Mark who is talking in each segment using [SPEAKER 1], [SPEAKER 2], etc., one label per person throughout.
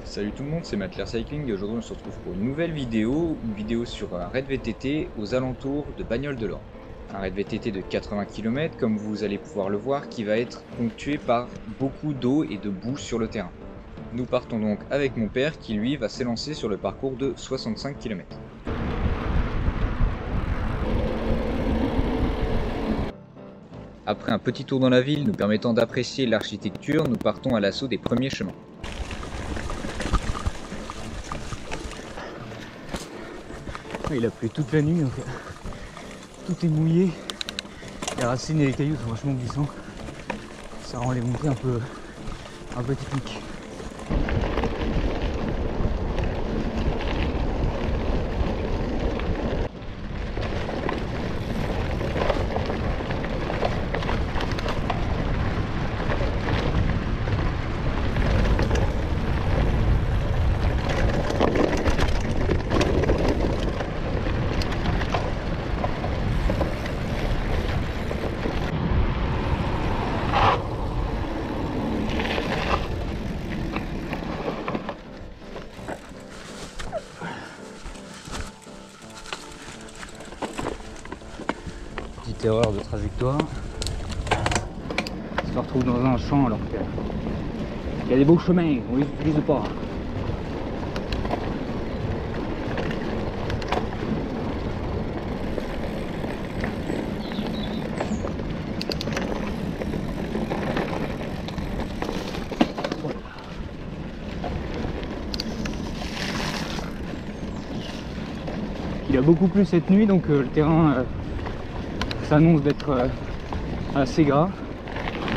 [SPEAKER 1] Salut tout le monde, c'est Matler Cycling et aujourd'hui on se retrouve pour une vidéo sur un raid VTT aux alentours de Bagnoles-de-l'Orne. Un raid VTT de 80 km, comme vous allez pouvoir le voir, qui va être ponctué par beaucoup d'eau et de boue sur le terrain. Nous partons donc avec mon père qui lui va s'élancer sur le parcours de 65 km. Après un petit tour dans la ville nous permettant d'apprécier l'architecture, nous partons à l'assaut des premiers chemins.
[SPEAKER 2] Il a plu toute la nuit, donc tout est mouillé. Les racines et les cailloux sont vachement glissants. Ça rend les montées un peu techniques. Petite erreur de trajectoire. On se retrouve dans un champ alors qu'il y a des beaux chemins, on les utilise pas. Il a beaucoup plu cette nuit, donc le terrain s'annonce d'être assez gras.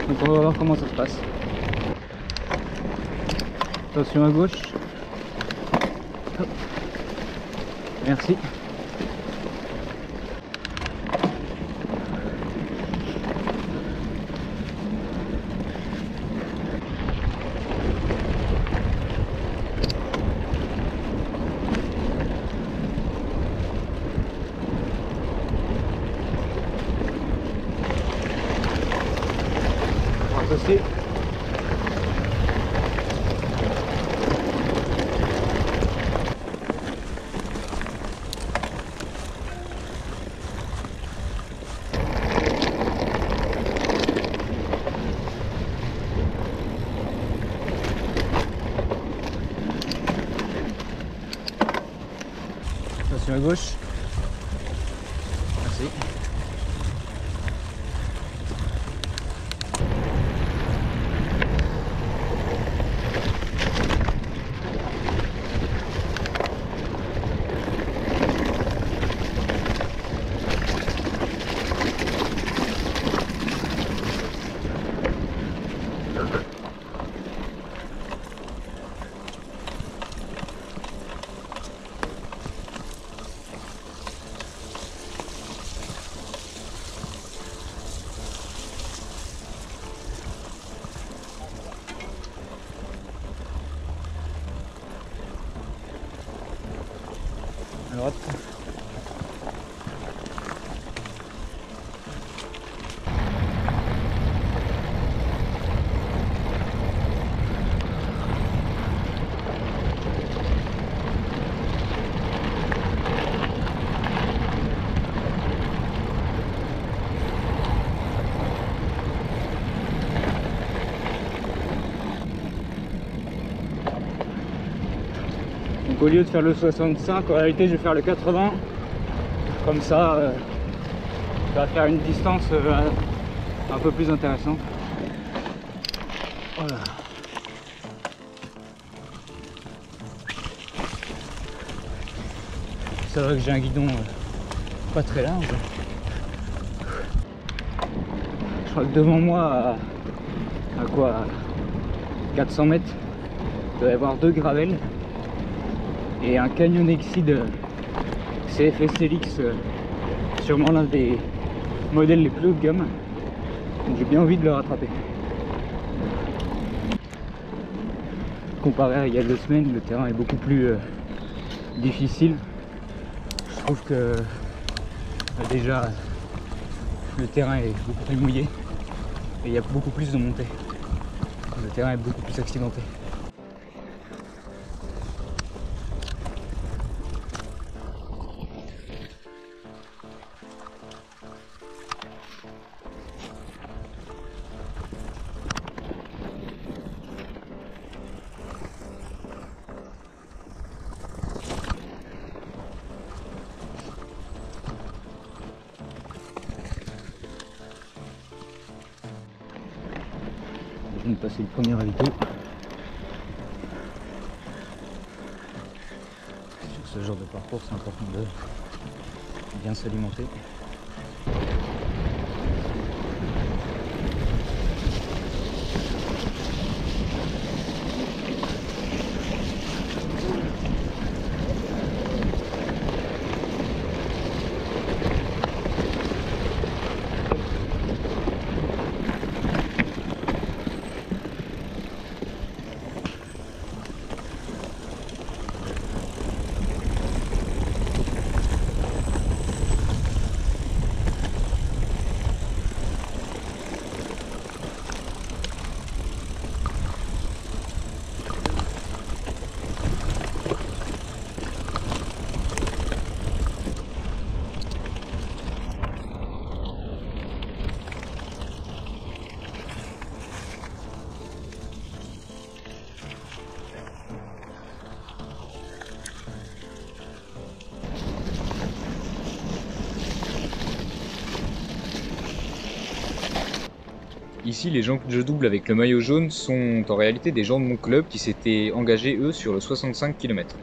[SPEAKER 2] Donc on va voir comment ça se passe. Attention à gauche. Hop. Merci. Passer. Attention à gauche. Merci. À droite. Donc au lieu de faire le 65, en réalité je vais faire le 80. Comme ça, ça va faire une distance un peu plus intéressante. Voilà. C'est vrai que j'ai un guidon pas très large. Je crois que devant moi, à quoi 400 mètres, il doit y avoir 2 gravels et un Canyon Exceed CFS Helix, sûrement l'un des modèles les plus haut de gamme. Donc j'ai bien envie de le rattraper. Comparé à il y a 2 semaines, le terrain est beaucoup plus difficile. Je trouve que déjà le terrain est beaucoup plus mouillé et il y a beaucoup plus de montées. Le terrain est beaucoup plus accidenté. Je viens de passer le premier ravito. Sur ce genre de parcours, c'est important de bien s'alimenter.
[SPEAKER 1] Ici, les gens que je double avec le maillot jaune sont en réalité des gens de mon club qui s'étaient engagés eux sur le 65 km.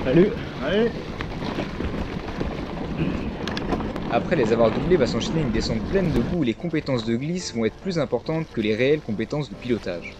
[SPEAKER 2] Salut.
[SPEAKER 3] Allez.
[SPEAKER 1] Après les avoir doublés, va s'enchaîner une descente pleine de boue où les compétences de glisse vont être plus importantes que les réelles compétences de pilotage.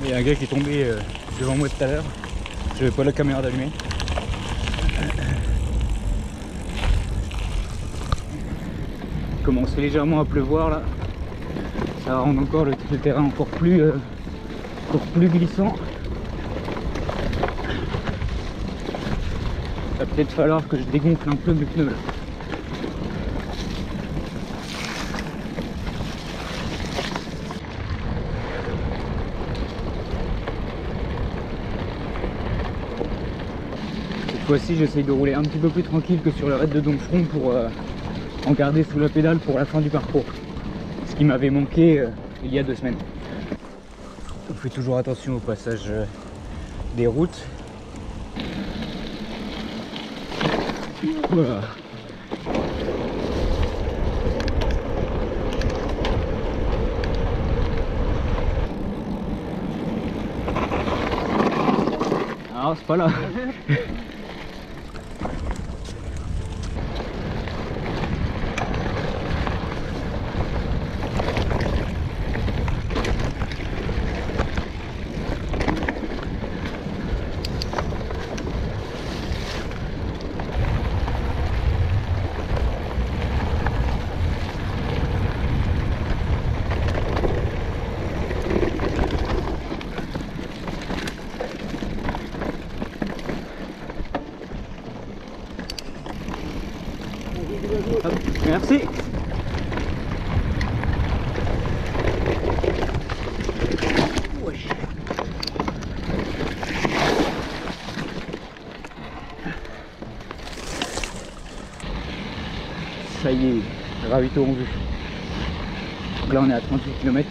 [SPEAKER 2] Il y a un gars qui est tombé devant moi tout à l'heure. J'avais pas la caméra d'allumer. Il commence légèrement à pleuvoir là. Ça va rendre encore le terrain encore plus glissant. Il va peut-être falloir que je dégonfle un peu mes pneus là. Cette fois-ci, j'essaye de rouler un petit peu plus tranquille que sur le raid de Domfront pour en garder sous la pédale pour la fin du parcours. Ce qui m'avait manqué il y a 2 semaines. On fait toujours attention au passage des routes. Voilà. Ah, c'est pas là. Hop, merci. Wesh. Ça y est, ravito en vue. Donc là on est à 38 km,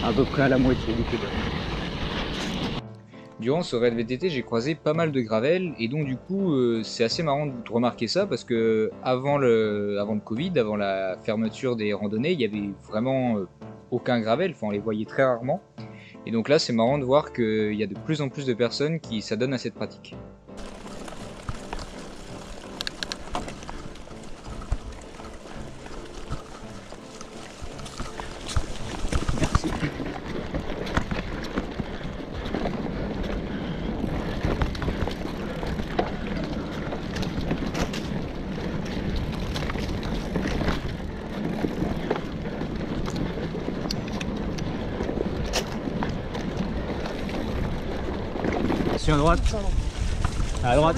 [SPEAKER 2] à peu près à la moitié du pédale.
[SPEAKER 1] Durant ce raid VTT, j'ai croisé pas mal de gravel et donc du coup c'est assez marrant de remarquer ça parce que avant le Covid, avant la fermeture des randonnées, il y avait vraiment aucun gravel, enfin on les voyait très rarement. Et donc là c'est marrant de voir qu'il y a de plus en plus de personnes qui s'adonnent à cette pratique.
[SPEAKER 2] Merci. À droite. À droite.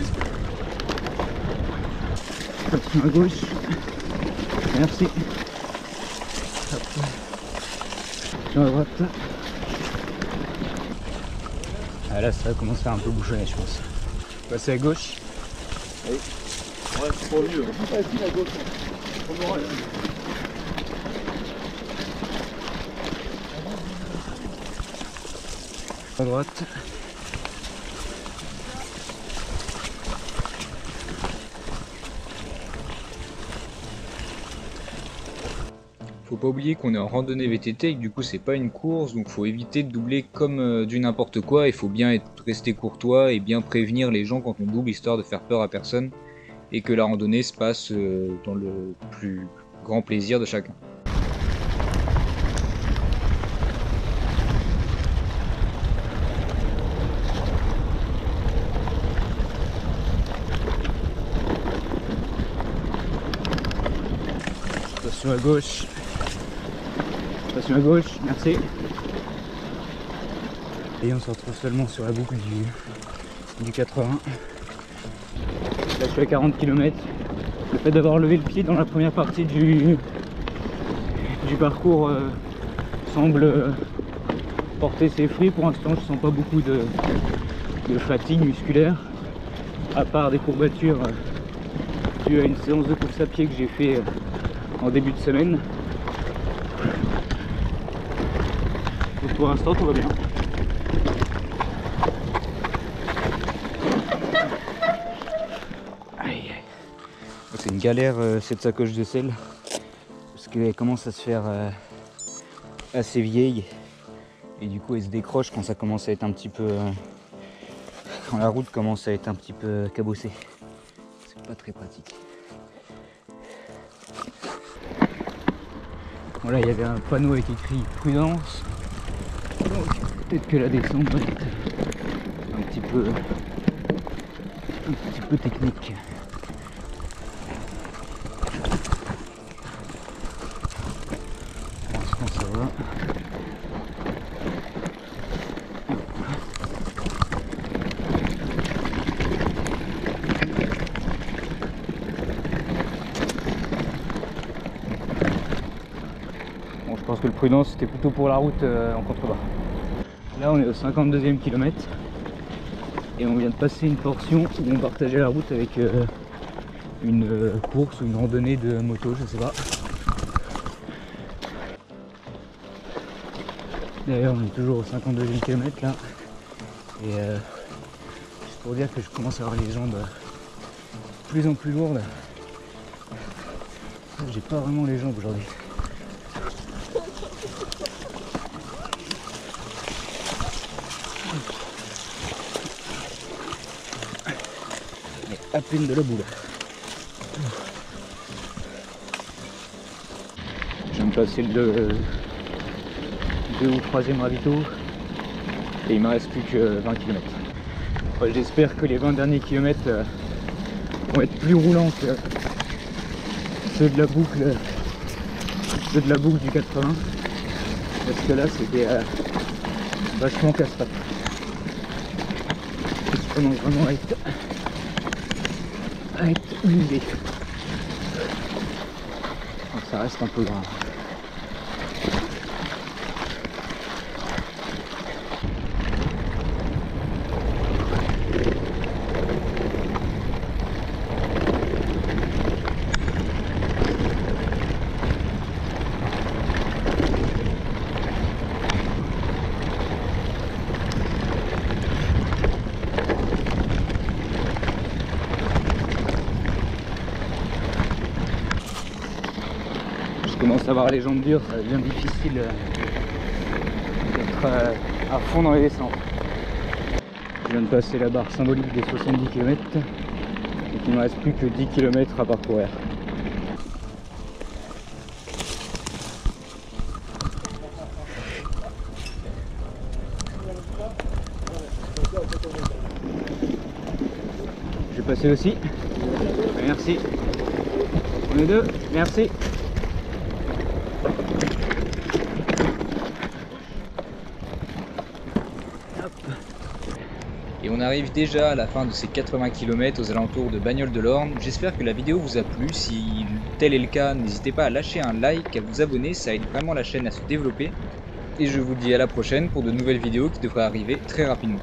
[SPEAKER 2] Attention à gauche. Merci. Hop. Attention à droite. Ah, là, ça va commencer à un peu bouchonner, je pense. Passer à gauche.
[SPEAKER 3] Oui. Ouais, c'est pas mieux. Ah, si, à gauche.
[SPEAKER 2] À droite.
[SPEAKER 1] Faut pas oublier qu'on est en randonnée VTT et que du coup c'est pas une course, donc faut éviter de doubler comme du n'importe quoi. Il faut bien rester courtois et bien prévenir les gens quand on double, histoire de faire peur à personne et que la randonnée se passe dans le plus grand plaisir de chacun.
[SPEAKER 2] Attention à gauche. Attention à gauche, merci. Et on se retrouve seulement sur la boucle du 80. Là je suis à 40 km. Le fait d'avoir levé le pied dans la première partie du parcours semble porter ses fruits. Pour l'instant je sens pas beaucoup de fatigue musculaire, à part des courbatures dues à une séance de course à pied que j'ai fait en début de semaine. Donc pour l'instant tout va bien. C'est une galère cette sacoche de sel parce qu'elle commence à se faire assez vieille et du coup elle se décroche quand ça commence à être un petit peu quand la route commence à être un petit peu cabossée. C'est pas très pratique. Voilà, il y avait un panneau avec écrit prudence, donc peut-être que la descente va être un petit peu technique. Pour l'instant ça va. Bon, je pense que le prudence c'était plutôt pour la route en contrebas. Là on est au 52e kilomètre et on vient de passer une portion où on partageait la route avec une course ou une randonnée de moto, je sais pas. D'ailleurs on est toujours au 52e kilomètre là et c'est pour dire que je commence à avoir les jambes de plus en plus lourdes. J'ai pas vraiment les jambes aujourd'hui. Mais à peine de la boule. Je viens de passer le 2 ou 3e ravito et il me reste plus que 20 km. Ouais, j'espère que les 20 derniers kilomètres vont être plus roulants que ceux de la boucle du 80, parce que là c'était vachement casse-pattes. Je commence vraiment à être usé. Donc, ça reste un peu grave. Je commence à avoir les jambes dures, ça devient difficile d'être à fond dans les descentes. Je viens de passer la barre symbolique des 70 km et qu'il ne me reste plus que 10 km à parcourir. Je vais passer aussi. Merci. On est deux, merci.
[SPEAKER 1] Et on arrive déjà à la fin de ces 80 km aux alentours de Bagnoles de l'Orne. J'espère que la vidéo vous a plu. Si tel est le cas, n'hésitez pas à lâcher un like, à vous abonner, ça aide vraiment la chaîne à se développer. Et je vous dis à la prochaine pour de nouvelles vidéos qui devraient arriver très rapidement.